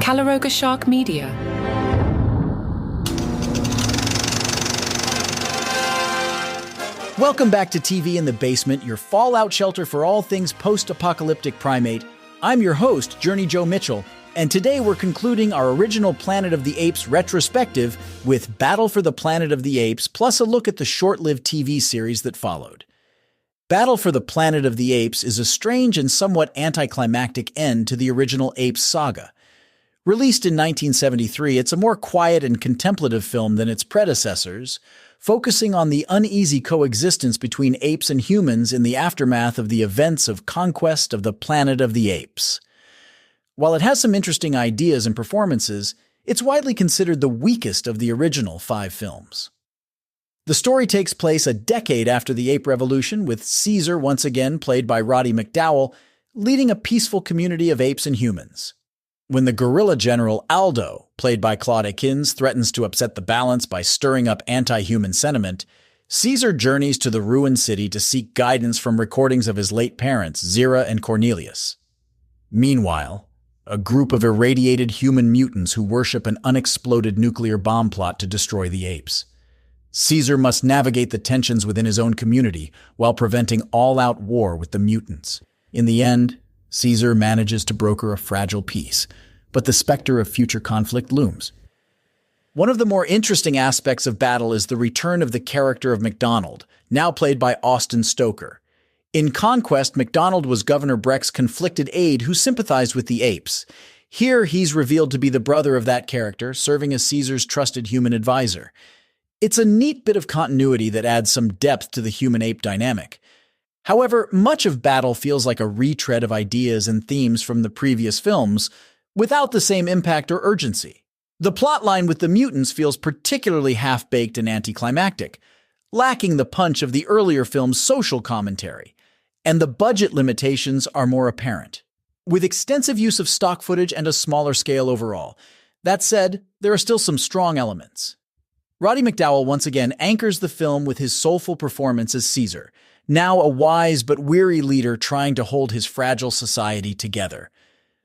Calaroga Shark Media. Welcome back to TV in the Basement, your fallout shelter for all things post-apocalyptic primate. I'm your host, Journey Joe Mitchell, and today we're concluding our original Planet of the Apes retrospective with Battle for the Planet of the Apes, plus a look at the short-lived TV series that followed. Battle for the Planet of the Apes is a strange and somewhat anticlimactic end to the original Apes saga. Released in 1973, it's a more quiet and contemplative film than its predecessors, focusing on the uneasy coexistence between apes and humans in the aftermath of the events of Conquest of the Planet of the Apes. While it has some interesting ideas and performances, it's widely considered the weakest of the original 5 films. The story takes place a decade after the Ape Revolution, with Caesar, once again played by Roddy McDowall, leading a peaceful community of apes and humans. When the guerrilla general Aldo, played by Claude Akins, threatens to upset the balance by stirring up anti-human sentiment, Caesar journeys to the ruined city to seek guidance from recordings of his late parents, Zira and Cornelius. Meanwhile, a group of irradiated human mutants who worship an unexploded nuclear bomb plot to destroy the apes. Caesar must navigate the tensions within his own community while preventing all-out war with the mutants. In the end, Caesar manages to broker a fragile peace, but the specter of future conflict looms. One of the more interesting aspects of Battle is the return of the character of MacDonald, now played by Austin Stoker. In Conquest, MacDonald was Governor Breck's conflicted aide who sympathized with the apes. Here, he's revealed to be the brother of that character, serving as Caesar's trusted human advisor. It's a neat bit of continuity that adds some depth to the human-ape dynamic. However, much of Battle feels like a retread of ideas and themes from the previous films, without the same impact or urgency. The plotline with the mutants feels particularly half-baked and anticlimactic, lacking the punch of the earlier film's social commentary, and the budget limitations are more apparent, with extensive use of stock footage and a smaller scale overall. That said, there are still some strong elements. Roddy McDowall once again anchors the film with his soulful performance as Caesar, now a wise but weary leader trying to hold his fragile society together.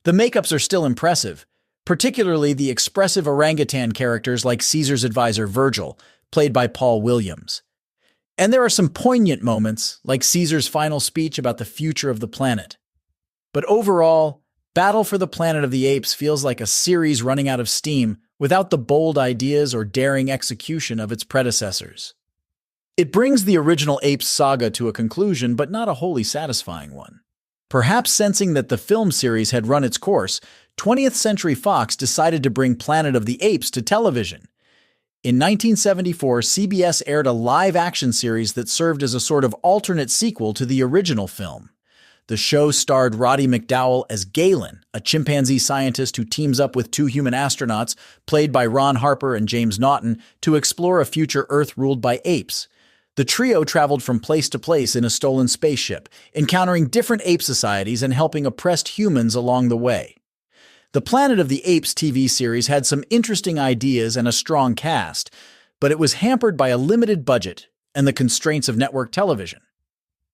The makeups are still impressive, particularly the expressive orangutan characters like Caesar's advisor Virgil, played by Paul Williams. And there are some poignant moments, like Caesar's final speech about the future of the planet. But overall, Battle for the Planet of the Apes feels like a series running out of steam without the bold ideas or daring execution of its predecessors. It brings the original Apes saga to a conclusion, but not a wholly satisfying one. Perhaps sensing that the film series had run its course, 20th Century Fox decided to bring Planet of the Apes to television. In 1974, CBS aired a live-action series that served as a sort of alternate sequel to the original film. The show starred Roddy McDowall as Galen, a chimpanzee scientist who teams up with 2 human astronauts, played by Ron Harper and James Naughton, to explore a future Earth ruled by apes. The trio traveled from place to place in a stolen spaceship, encountering different ape societies and helping oppressed humans along the way. The Planet of the Apes TV series had some interesting ideas and a strong cast, but it was hampered by a limited budget and the constraints of network television.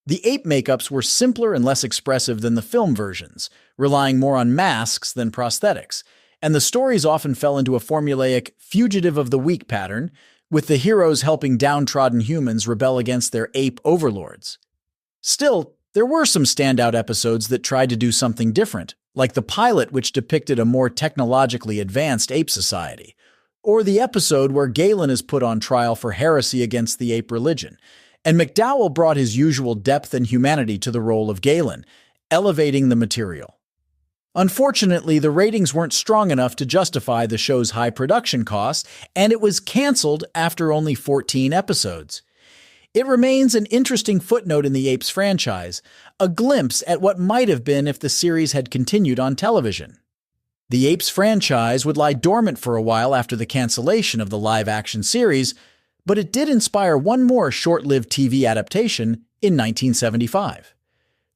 The ape makeups were simpler and less expressive than the film versions, relying more on masks than prosthetics, and the stories often fell into a formulaic fugitive of the weak pattern, with the heroes helping downtrodden humans rebel against their ape overlords. Still, there were some standout episodes that tried to do something different, like the pilot which depicted a more technologically advanced ape society, or the episode where Galen is put on trial for heresy against the ape religion, and McDowall brought his usual depth and humanity to the role of Galen, elevating the material. Unfortunately, the ratings weren't strong enough to justify the show's high production costs, and it was canceled after only 14 episodes. It remains an interesting footnote in the Apes franchise, a glimpse at what might have been if the series had continued on television. The Apes franchise would lie dormant for a while after the cancellation of the live-action series, but it did inspire one more short-lived TV adaptation in 1975.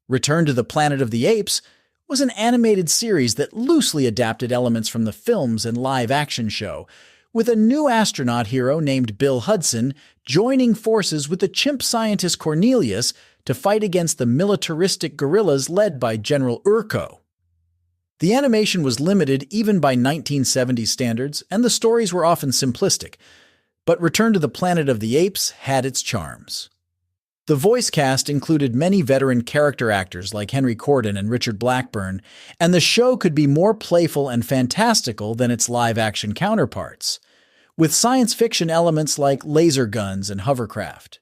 Return to the Planet of the Apes was an animated series that loosely adapted elements from the films and live-action show, with a new astronaut hero named Bill Hudson joining forces with the chimp scientist Cornelius to fight against the militaristic guerrillas led by General Urko. The animation was limited even by 1970s standards, and the stories were often simplistic, but Return to the Planet of the Apes had its charms. The voice cast included many veteran character actors like Henry Corden and Richard Blackburn, and the show could be more playful and fantastical than its live-action counterparts, with science fiction elements like laser guns and hovercraft.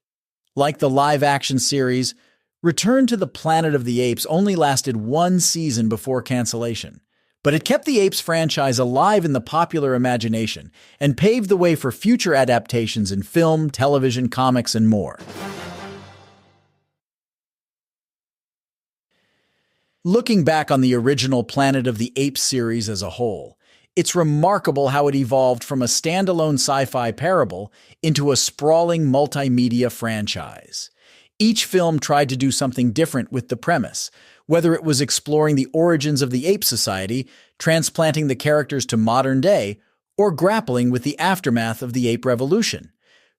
Like the live-action series, Return to the Planet of the Apes only lasted one season before cancellation, but it kept the Apes franchise alive in the popular imagination and paved the way for future adaptations in film, television, comics, and more. Looking back on the original Planet of the Apes series as a whole, it's remarkable how it evolved from a standalone sci-fi parable into a sprawling multimedia franchise. Each film tried to do something different with the premise, whether it was exploring the origins of the ape society, transplanting the characters to modern day, or grappling with the aftermath of the ape revolution.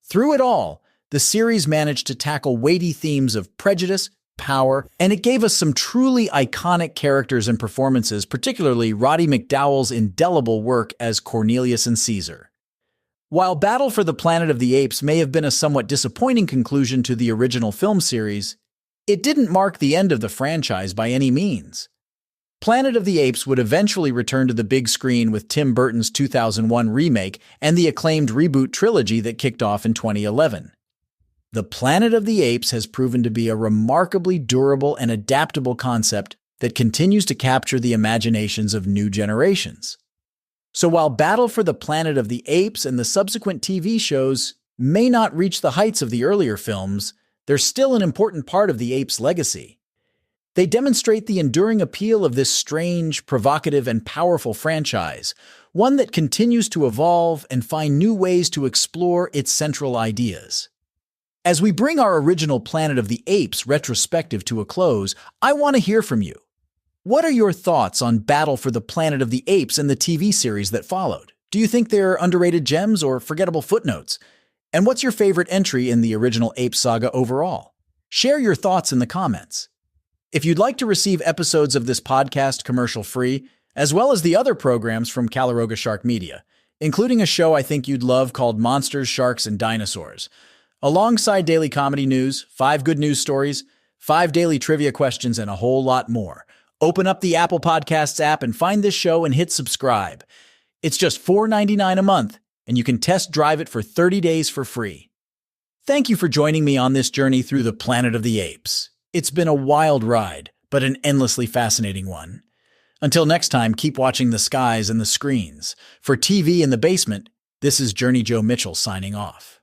Through it all, the series managed to tackle weighty themes of prejudice, power, and it gave us some truly iconic characters and performances, particularly Roddy McDowall's indelible work as Cornelius and Caesar. While Battle for the Planet of the Apes may have been a somewhat disappointing conclusion to the original film series, it didn't mark the end of the franchise by any means. Planet of the Apes would eventually return to the big screen with Tim Burton's 2001 remake and the acclaimed reboot trilogy that kicked off in 2011. The Planet of the Apes has proven to be a remarkably durable and adaptable concept that continues to capture the imaginations of new generations. So while Battle for the Planet of the Apes and the subsequent TV shows may not reach the heights of the earlier films, they're still an important part of the Apes' legacy. They demonstrate the enduring appeal of this strange, provocative, and powerful franchise, one that continues to evolve and find new ways to explore its central ideas. As we bring our original Planet of the Apes retrospective to a close, I want to hear from you. What are your thoughts on Battle for the Planet of the Apes and the TV series that followed? Do you think they're underrated gems or forgettable footnotes? And what's your favorite entry in the original Ape saga overall? Share your thoughts in the comments. If you'd like to receive episodes of this podcast commercial-free, as well as the other programs from Calaroga Shark Media, including a show I think you'd love called Monsters, Sharks, and Dinosaurs, alongside daily comedy news, 5 good news stories, 5 daily trivia questions, and a whole lot more, open up the Apple Podcasts app and find this show and hit subscribe. It's just $4.99 a month, and you can test drive it for 30 days for free. Thank you for joining me on this journey through the Planet of the Apes. It's been a wild ride, but an endlessly fascinating one. Until next time, keep watching the skies and the screens. For TV in the Basement, this is Journey Joe Mitchell signing off.